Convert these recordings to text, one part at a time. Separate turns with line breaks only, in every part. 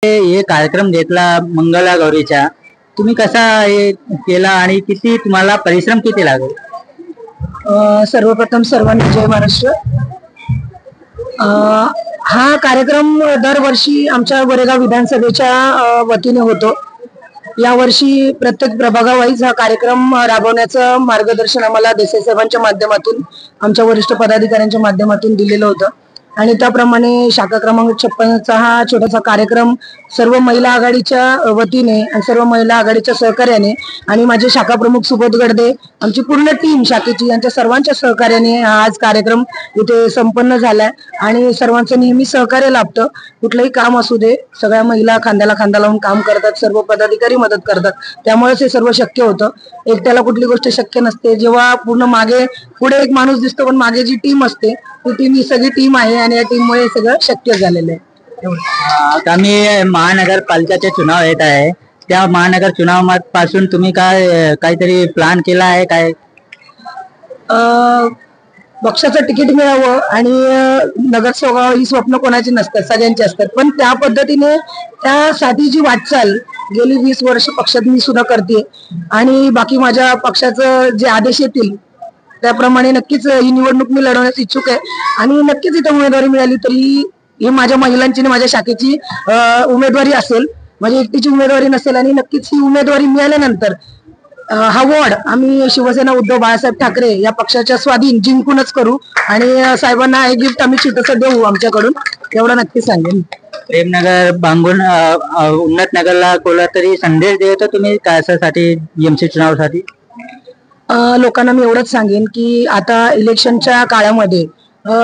हे कार्यक्रम घेतला मंगळागौरीचा, तुम्ही कसा हे केला आणि किती तुम्हाला परिश्रम किती लागले?
सर्वप्रथम सर्वांना जय महाराष्ट्र. हा कार्यक्रम दरवर्षी आमच्या गोरेगाव विधानसभेच्या वतीने होतो. यावर्षी प्रत्येक प्रभागावाईज हा कार्यक्रम राबवण्याचं मार्गदर्शन आम्हाला देसाई साहेबांच्या माध्यमातून, आमच्या वरिष्ठ पदाधिकाऱ्यांच्या माध्यमातून दिलेलं होतं आणि त्याप्रमाणे शाखा क्रमांक 56चा हा छोटासा कार्यक्रम सर्व महिला आघाडीच्या वतीने आणि सर्व महिला आघाडीच्या सहकार्याने आणि माझे शाखा प्रमुख सुबोध गडदे, आमची पूर्ण टीम शाखेची, यांच्या सर्वांच्या सहकार्याने हा आज कार्यक्रम इथे संपन्न झालाय आणि सर्वांचं नेहमी सहकार्य लाभतं. कुठलंही काम असू दे, सगळ्या महिला खांद्याला खांदा लावून काम करतात, सर्व पदाधिकारी मदत करतात, त्यामुळेच हे सर्व शक्य होतं. एकट्याला कुठली गोष्ट शक्य नसते. जेव्हा पूर्ण मागे पुढे एक माणूस दिसतो, पण मागे जी टीम असते ती टीम ही सगळी टीम आहे आणि या टीममुळे सगळं शक्य झालेलं आहे.
आगामी महानगरपालिकाचे चुनाव येत आहे, त्या महानगर चुनावापासून तुम्ही काहीतरी प्लॅन केला आहे काय?
पक्षाचं तिकीट मिळावं आणि नगरसेवक ही स्वप्न कोणाची नसतात, सगळ्यांची असतात, पण त्या पद्धतीने त्यासाठी जी वाटचाल गेली 20 वर्ष पक्षात मी सुद्धा करते आणि बाकी माझ्या पक्षाचं जे आदेश येतील त्याप्रमाणे नक्कीच ही निवडणूक मी लढवण्यास इच्छुक आहे आणि नक्कीच इथं उमेदवारी मिळाली तरी ही माझ्या महिलांची आणि माझ्या शाखेची उमेदवारी असेल, माझी एकटीची उमेदवारी नसेल आणि नक्कीच ही उमेदवारी मिळाल्यानंतर हा वॉर्ड आम्ही शिवसेना उद्धव बाळासाहेब ठाकरे या पक्षाच्या स्वाधीन जिंकूनच करू आणि साहेबांना एक गिफ्ट आम्ही छोटंसं देऊ आमच्याकडून, एवढं नक्की सांगेन.
प्रेमनगर बांगून उन्नत नगरला कोणता तरी संदेश देतो तुम्ही कशासाठी एमसी चुनावासाठी?
लोकांना मी एवढंच सांगेन की आता इलेक्शनच्या काळामध्ये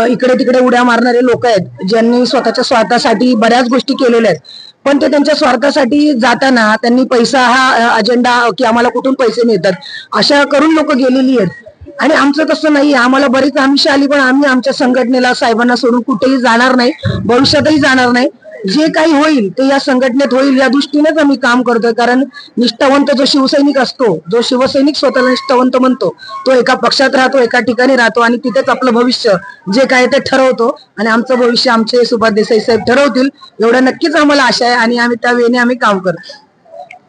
इकडे तिकडे उड्या मारणारे लोक आहेत, ज्यांनी स्वतःच्या स्वार्थासाठी बऱ्याच गोष्टी केलेल्या आहेत, पण ते त्यांच्या स्वार्थासाठी जाताना त्यांनी पैसा हा अजेंडा की आम्हाला कुठून पैसे मिळतात अशा करून लोक गेलेली आहेत आणि आमचं तसं नाही. आम्हाला बरीच आमिष आली, पण आम्ही आमच्या संघटनेला साहेबांना सोडून कुठेही जाणार नाही, भविष्यातही जाणार नाही. जे काही होईल ते या संघटनेत होईल या दृष्टीनेच आम्ही काम करतोय. कारण निष्ठावंत जो शिवसैनिक असतो, जो शिवसैनिक स्वतःला निष्ठावंत म्हणतो, तो एका पक्षात राहतो, एका ठिकाणी राहतो आणि तिथेच आपलं भविष्य जे काय ते ठरवतो आणि आमचं भविष्य आमचे सुभाष देसाई साहेब ठरवतील एवढं नक्कीच आम्हाला आशा आहे आणि आम्ही त्या वेळेने आम्ही काम करतो.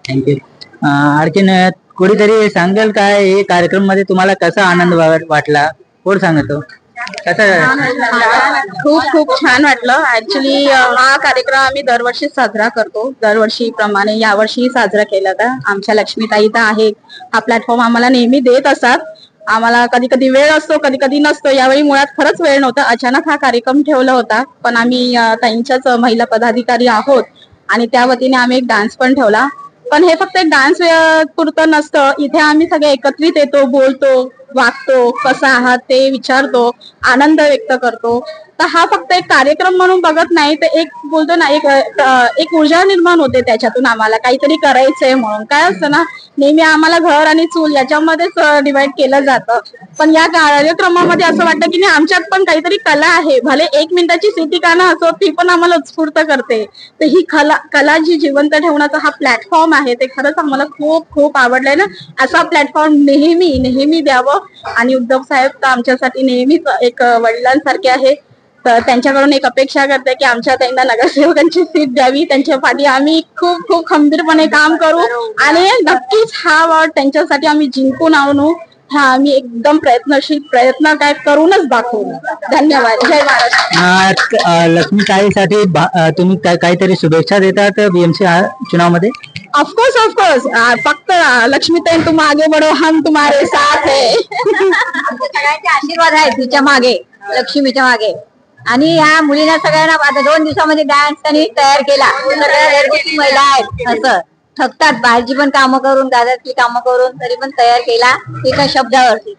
थँक्यू. आणखीन कोणीतरी सांगेल काय हे कार्यक्रम मध्ये तुम्हाला कसा आनंद वाटला? कोण सांगतो?
खूप खूप छान वाटलं. ऍक्च्युली हा कार्यक्रम आम्ही दरवर्षी साजरा करतो, दरवर्षी प्रमाणे यावर्षी साजरा केला होता. आमच्या लक्ष्मीताई तर आहे, हा प्लॅटफॉर्म आम्हाला नेहमी देत असतात. आम्हाला कधी कधी वेळ असतो, कधी कधी नसतो. यावेळी मुळात खरंच वेळ नव्हता, अचानक हा कार्यक्रम ठेवला होता, पण आम्ही ताईंच्याच महिला पदाधिकारी आहोत आणि त्या वतीने आम्ही एक डान्स पण ठेवला. पण हे फक्त एक डान्स पुरतं नसतं, इथे आम्ही सगळे एकत्रित येतो, बोलतो, वागतो, कसं आहात ते विचारतो, आनंद व्यक्त करतो. तर हा फक्त एक कार्यक्रम म्हणून बघत नाही, तर एक बोलतो ना, एक ऊर्जा निर्माण होते त्याच्यातून, आम्हाला काहीतरी करायचंय म्हणून. काय असतं ना, नेहमी आम्हाला घर आणि चूल याच्यामध्येच डिवाइड केलं जातं, पण या कार्यक्रमामध्ये असं वाटतं की नाही, आमच्यात पण काहीतरी कला आहे. भले 1 मिनिटाची सिटी गाणं असो, ती पण आम्हाला उत्स्फूर्त करते. तर ही कला जी जिवंत ठेवण्याचा हा प्लॅटफॉर्म आहे, ते खरंच आम्हाला खूप खूप आवडलंय ना. असा प्लॅटफॉर्म नेहमी नेहमी द्यावं आणि उद्धव साहेब तर आमच्यासाठी नेहमीच एक वडिलांसारखे आहे. तर त्यांच्याकडून एक अपेक्षा करते की आमच्या त्यांना नगरसेवकांची सीट द्यावी, त्यांच्या पाठी आम्ही खूप खूप खंबीरपणे काम करू आणि नक्कीच हा वॉर्ड त्यांच्यासाठी आम्ही जिंकून आणू. हा आम्ही एकदम प्रयत्न काय करूनच दाखवू. धन्यवाद. जय महाराष्ट्र.
लक्ष्मीताईसाठी तुम्ही काहीतरी शुभेच्छा देतात बीएमसी चुनाव?
ऑफकोर्स फक्त लक्ष्मीताई तुम आगे बढ़ो, हम तुम्हारे साथ है.
सगळ्यांचे आशीर्वाद आहे तिच्या मागे, लक्ष्मीच्या मागे. आणि ह्या मुलींना सगळ्यांना आता 2 दिवसामध्ये डान्स त्यांनी तयार केला. सगळ्या घरगुती महिला आहेत, असं थकतात बाहेरची पण कामं करून, दादाची कामं करून, तरी पण तयार केला एका शब्दावरती.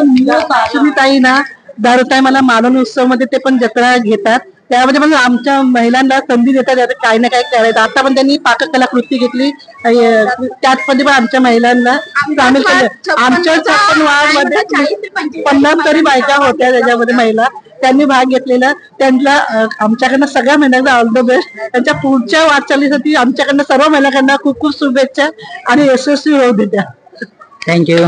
लक्ष्मीताई ना दर टायमाला मालवणी उत्सव मध्ये ते पण जत्रा घेतात, त्यामध्ये पण आमच्या महिलांना संधी देतात काही ना काही करायचं. आता पण त्यांनी पाककला कृती घेतली, त्यामध्ये पण आमच्या महिलांना सामील केलं. आमच्या 56 वार्डमध्ये 50 तरी बायका होत्या, त्याच्यामध्ये महिला त्यांनी भाग घेतलेला. त्यांना आमच्याकडनं सगळ्या महिलांना ऑल द बेस्ट. त्यांच्या पुढच्या वाटचालीसाठी आमच्याकडनं सर्व महिलांना खूप खूप शुभेच्छा आणि यशस्वी होऊ द्या.
थँक्यू.